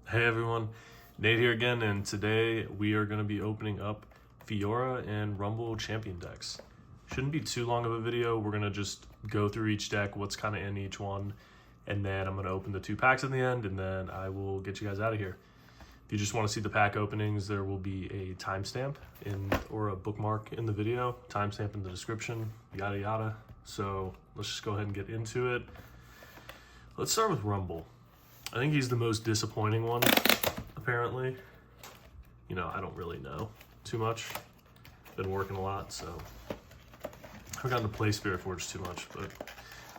Hey everyone, Nate here again, and today we are going to be opening up Fiora and Rumble champion decks. Shouldn't be too long of a video. We're going to just go through each deck, what's kind of in each one, and then I'm going to open the 2 packs in the end, and then I will get you guys out of here. If you just want to see the pack openings, there will be a timestamp or a bookmark in the video, timestamp in the description, yada yada. So let's just go ahead and get into it. Let's start with Rumble. I think he's the most disappointing one, apparently. You know, I don't really know too much. Been working a lot, so I haven't gotten to play Spiritforged too much, but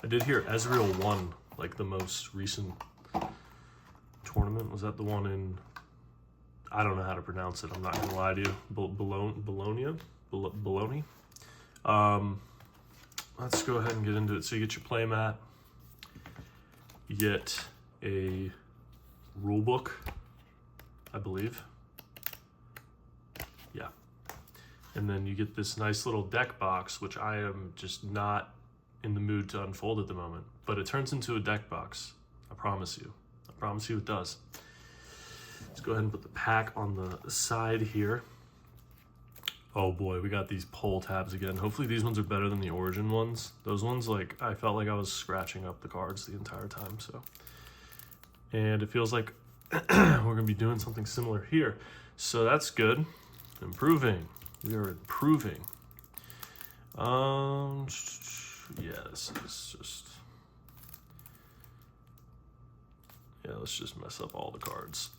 I did hear Ezreal won, like, the most recent tournament. Was that the one in, I don't know how to pronounce it, I'm not gonna lie to you, Bologna? Let's go ahead and get into it. So you get your playmat, you get a rule book, I believe. Yeah. And then you get this nice little deck box, which I am just not in the mood to unfold at the moment. But it turns into a deck box. I promise you. I promise you it does. Let's go ahead and put the pack on the side here. Oh boy, we got these pull tabs again. Hopefully these ones are better than the Origin ones. Those ones, like, I felt like I was scratching up the cards the entire time, so. And it feels like we're gonna be doing something similar here. So that's good. Improving. We are improving. Yeah, this is just, yeah, let's just mess up all the cards.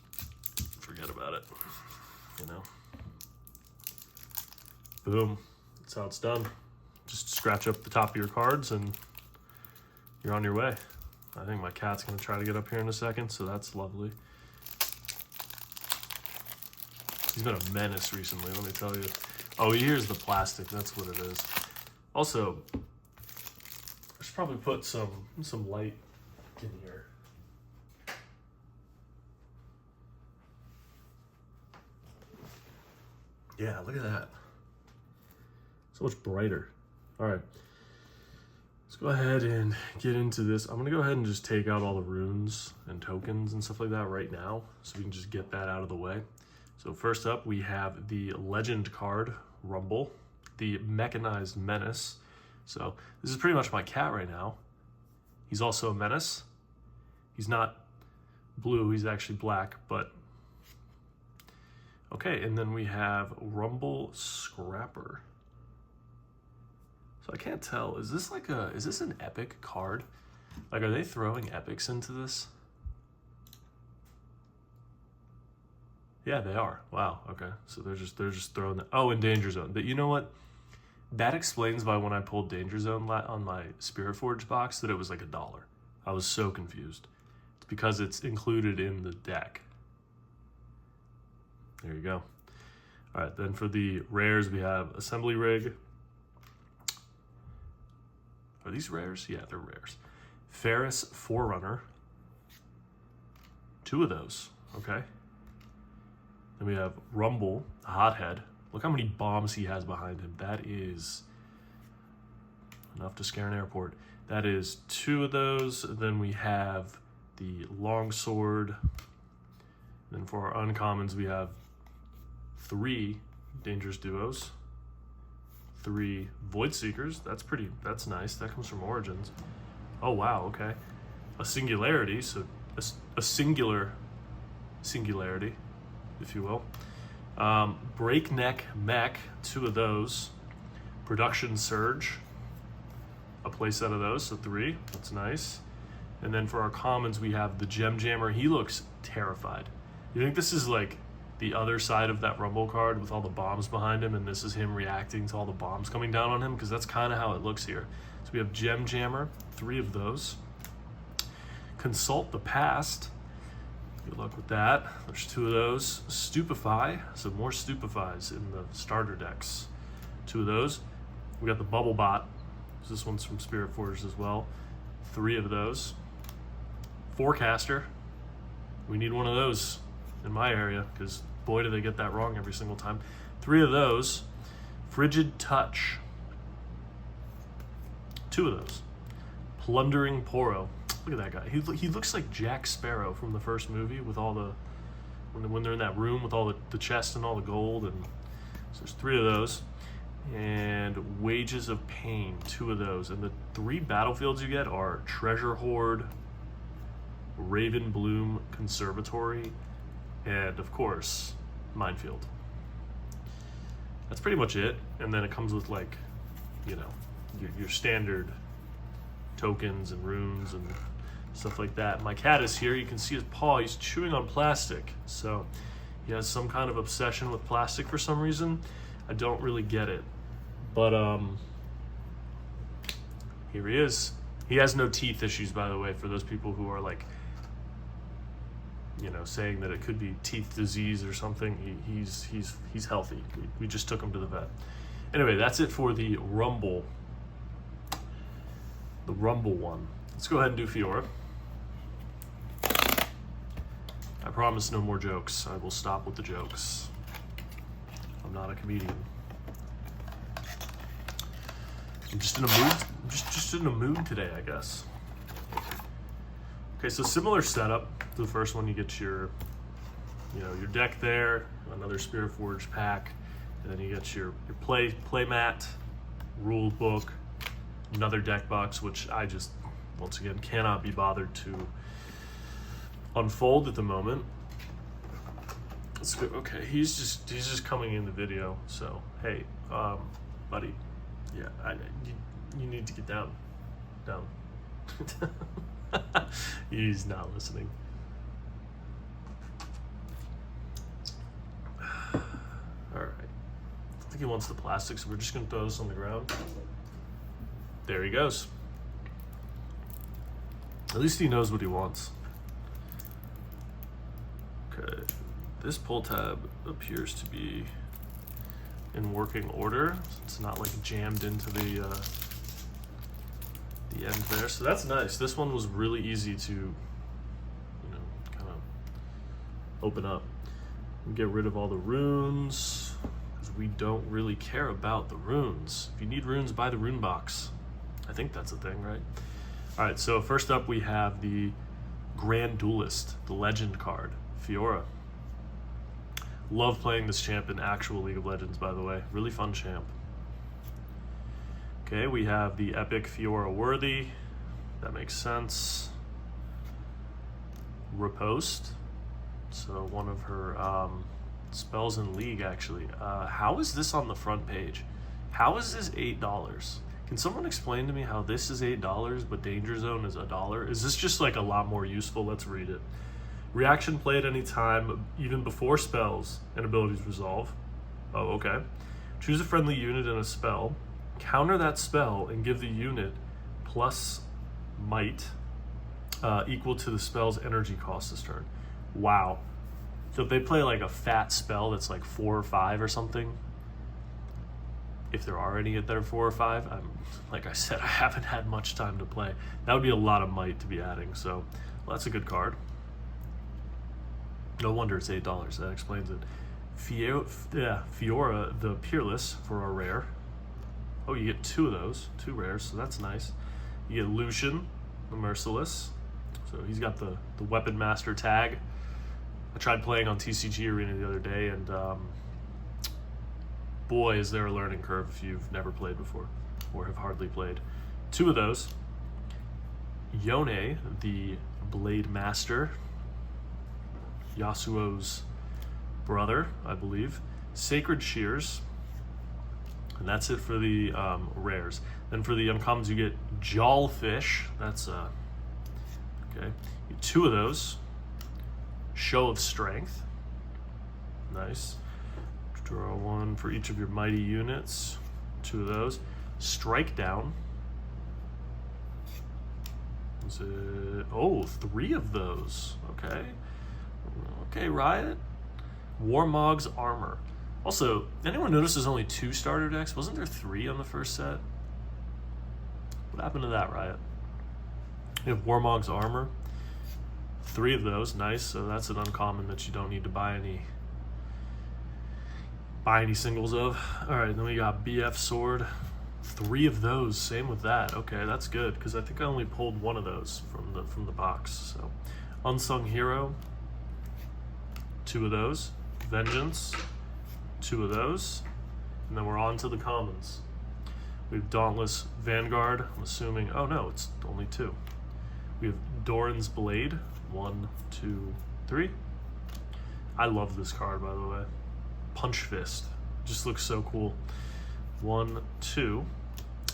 Forget about it, you know. Boom, that's how it's done. Just scratch up the top of your cards and you're on your way. I think my cat's gonna try to get up here in a second, so that's lovely. He's been a menace recently, let me tell you. Oh, here's the plastic, that's what it is. Also, I should probably put some light in here. Yeah, look at that. So much brighter. All right. Let's go ahead and get into this. I'm gonna go ahead and just take out all the runes and tokens and stuff like that right now, so we can just get that out of the way. So first up, we have the legend card, Rumble, the mechanized menace. So this is pretty much my cat right now. He's also a menace. He's not blue, he's actually black, but okay. And then we have Rumble Scrapper. I can't tell. Is this an epic card? Like, are they throwing epics into this? Yeah, they are. Wow. Okay. So they're just throwing that. Oh, in Danger Zone. But you know what? That explains why when I pulled Danger Zone on my Spiritforged box that it was like $1. I was so confused. It's because it's included in the deck. There you go. All right. Then for the rares, we have Assembly Rig. Are these rares? Yeah, they're rares. Ferris Forerunner. 2 of those. Okay. Then we have Rumble, a hothead. Look how many bombs he has behind him. That is enough to scare an airport. That is 2 of those. Then we have the Longsword. Then for our uncommons, we have 3 Dangerous Duos. 3 Void Seekers. That's nice. That comes from Origins. Oh wow, okay. A Singularity, so a singularity, if you will. Breakneck Mech, 2 of those. Production Surge, a playset of those, so 3. That's nice. And then for our commons, we have the Gem Jammer. He looks terrified. You think this is like the other side of that Rumble card with all the bombs behind him, and this is him reacting to all the bombs coming down on him? Because that's kind of how it looks here. So we have Gem Jammer, 3 of those. Consult the Past. Good luck with that. There's 2 of those. Stupefy, so more Stupefies in the starter decks. 2 of those. We got the Bubble Bot. So this one's from Spiritforged as well. 3 of those. Forecaster. We need one of those in my area, because boy do they get that wrong every single time. 3 of those. Frigid Touch. 2 of those. Plundering Poro. Look at that guy. He looks like Jack Sparrow from the first movie with all the when they're in that room with all the chest and all the gold. And so there's 3 of those. And Wages of Pain, 2 of those. And the 3 battlefields you get are Treasure Hoard, Raven Bloom Conservatory, and of course Minefield. That's pretty much it. And then it comes with, like, you know, your standard tokens and runes and stuff like that. My cat is here. You can see his paw. He's chewing on plastic. So he has some kind of obsession with plastic for some reason. I don't really get it. But here he is. He has no teeth issues, by the way, for those people who are, like, you know, saying that it could be teeth disease or something. He's healthy. We just took him to the vet. Anyway, that's it for the Rumble. The Rumble one. Let's go ahead and do Fiora. I promise no more jokes. I will stop with the jokes. I'm not a comedian. I'm just in a mood. Just in a mood today, I guess. Okay, so similar setup to the first one. You get your, you know, your deck there, another Spiritforged pack, and then you get your play mat, rule book, another deck box, which I just, once again, cannot be bothered to unfold at the moment. Let's go. Okay, he's just coming in the video. So hey, buddy, yeah, you need to get down. He's not listening. All right, I think he wants the plastic, so we're just gonna throw this on the ground. There he goes. At least he knows what he wants. Okay, this pull tab appears to be in working order. It's not like jammed into the end there, so that's nice. This one was really easy to, you know, kind of open up and get rid of all the runes, because we don't really care about the runes. If you need runes, buy the rune box. I think that's a thing, right? All right, so first up we have the Grand Duelist, the Legend card, Fiora. Love playing this champ in actual League of Legends, by the way. Really fun champ. Okay, we have the Epic Fiora Worthy. That makes sense. Riposte. So one of her spells in League, actually. How is this on the front page? How is this $8? Can someone explain to me how this is $8, but Danger Zone is $1? Is this just like a lot more useful? Let's read it. Reaction play at any time, even before spells and abilities resolve. Oh, okay. Choose a friendly unit and a spell. Counter that spell and give the unit plus might equal to the spell's energy cost this turn. Wow. So if they play like a fat spell that's like 4 or 5 or something, if there are any that are 4 or 5, like I said, I haven't had much time to play. That would be a lot of might to be adding, so well, that's a good card. No wonder it's $8, that explains it. Fiora the Peerless for a rare. Oh, you get 2 of those, 2 rares, so that's nice. You get Lucian the Merciless, so he's got the Weapon Master tag. I tried playing on TCG Arena the other day, and boy, is there a learning curve if you've never played before or have hardly played. 2 of those. Yone, the Blade Master, Yasuo's brother, I believe. Sacred Shears, and that's it for the rares. Then for the uncommons, you get Jawfish. That's okay. You get 2 of those. Show of Strength, nice. Draw 1 for each of your mighty units. 2 of those. Strike Down. Is it? Oh, 3 of those. Okay. Okay, Riot. Warmog's Armor. Also, anyone notice there's only 2 starter decks? Wasn't there 3 on the first set? What happened to that, Riot? You have Warmog's Armor. 3 of those, nice. So that's an uncommon that you don't need to buy any singles of. All right, then we got BF Sword. 3 of those, same with that. Okay, that's good, because I think I only pulled 1 of those from the box. So, Unsung Hero, 2 of those. Vengeance, 2 of those. And then we're on to the commons. We have Dauntless Vanguard, I'm assuming, oh no, it's only 2. We have Doran's Blade, 1, 2, 3. I love this card, by the way. Punch Fist, just looks so cool. 1, 2.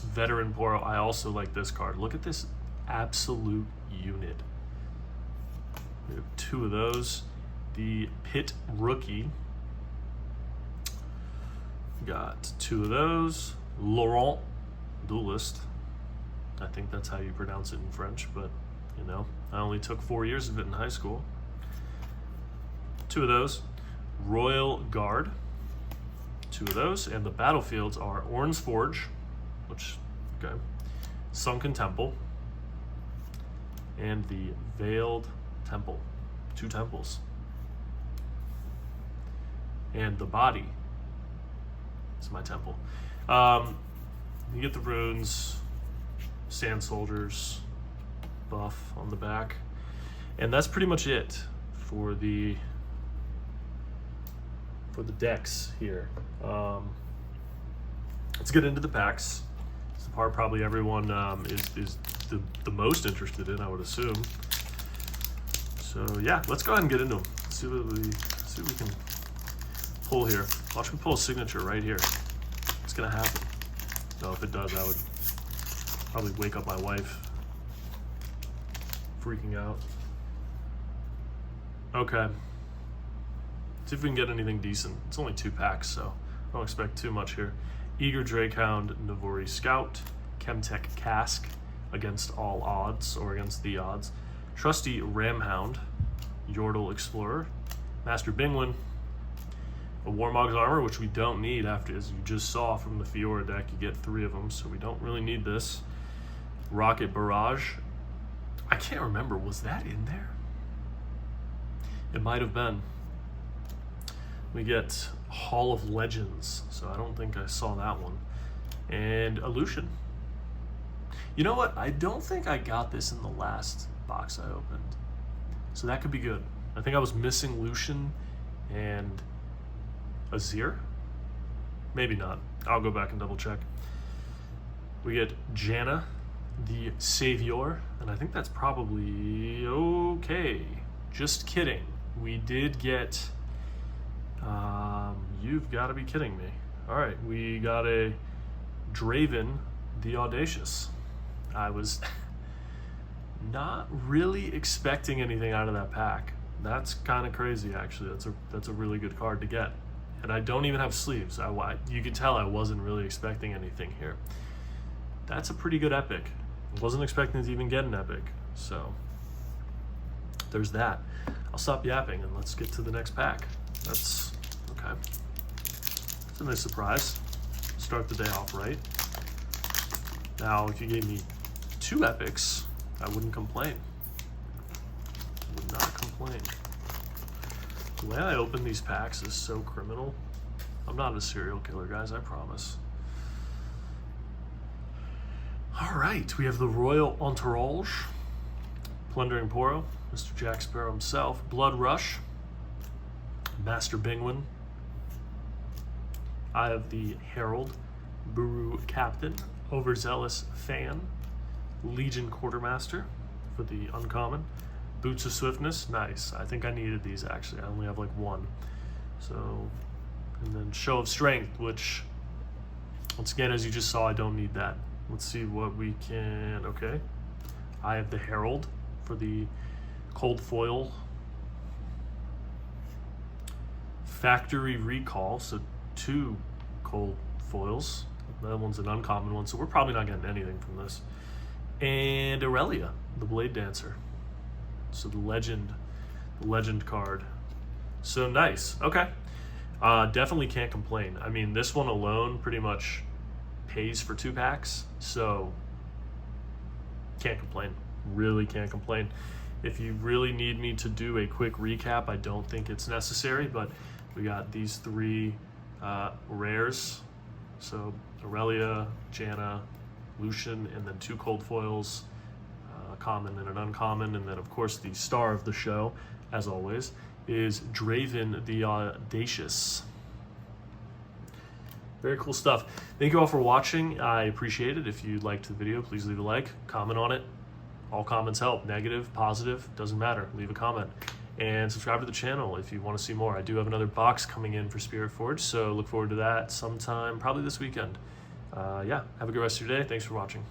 Veteran Poro, I also like this card. Look at this absolute unit. We have 2 of those. The Pit Rookie, got 2 of those. Laurent Duelist, I think that's how you pronounce it in French, but you know, I only took 4 years of it in high school. 2 of those. Royal Guard, 2 of those, and the battlefields are Orn's Forge, which, okay, Sunken Temple, and the Veiled Temple, 2 temples. And the body is my temple. You get the runes, Sand Soldiers buff on the back, and that's pretty much it for the decks here. Let's get into the packs. It's the part probably everyone is the most interested in, I would assume. So yeah, let's go ahead and get into them. See what we can pull here. Watch me pull a signature right here. It's gonna happen. No, if it does, I would probably wake up my wife freaking out. Okay. See if we can get anything decent. It's only 2 packs, so I don't expect too much here. Eager Drakehound, Navori Scout, Chemtech Cask, Against All Odds, or Against the Odds. Trusty Ramhound, Yordle Explorer, Master Bingwin, a Warmog's Armor, which we don't need after, as you just saw from the Fiora deck, you get 3 of them, so we don't really need this. Rocket Barrage. I can't remember, was that in there? It might have been. We get Hall of Legends, so I don't think I saw that one. And Illusion. You know what? I don't think I got this in the last box I opened. So that could be good. I think I was missing Lucian and Azir? Maybe not. I'll go back and double check. We get Janna, the Savior, and I think that's probably okay. Just kidding. We did get... you've got to be kidding me. All right, we got a Draven, the Audacious. I was not really expecting anything out of that pack. That's kind of crazy, actually. That's a really good card to get. And I don't even have sleeves. You could tell I wasn't really expecting anything here. That's a pretty good epic. I wasn't expecting to even get an epic. So there's that. I'll stop yapping and let's get to the next pack. That's okay. It's a nice surprise. Start the day off right. Now, if you gave me 2 epics, I wouldn't complain. Would not complain. The way I open these packs is so criminal. I'm not a serial killer, guys, I promise. All right, we have the Royal Entourage, Plundering Poro, Mr. Jack Sparrow himself, Blood Rush, Master Bingwin. I have the Herald, Buru Captain, Overzealous Fan, Legion Quartermaster for the uncommon, Boots of Swiftness, nice. I think I needed these actually. I only have like 1. So, and then Show of Strength, which, once again, as you just saw, I don't need that. Let's see what we can, okay. I have the Herald for the cold foil. Factory Recall, so 2 cold foils. That one's an uncommon one, so we're probably not getting anything from this. And Aurelia, the Blade Dancer. So the legend card. So nice, okay. Definitely can't complain. I mean, this one alone pretty much pays for 2 packs, so can't complain. Really can't complain. If you really need me to do a quick recap, I don't think it's necessary, but we got these 3 rares So Aurelia, Janna, Lucian, and then 2 cold foils, a common and an uncommon, and then of course the star of the show, as always, is Draven the Audacious. Very cool stuff. Thank you all for watching. I appreciate it. If you liked the video, please leave a like, comment on it. All comments help. Negative, positive, doesn't matter. Leave a comment. And subscribe to the channel if you want to see more. I do have another box coming in for Spiritforged, so look forward to that sometime, probably this weekend. Yeah, have a good rest of your day. Thanks for watching.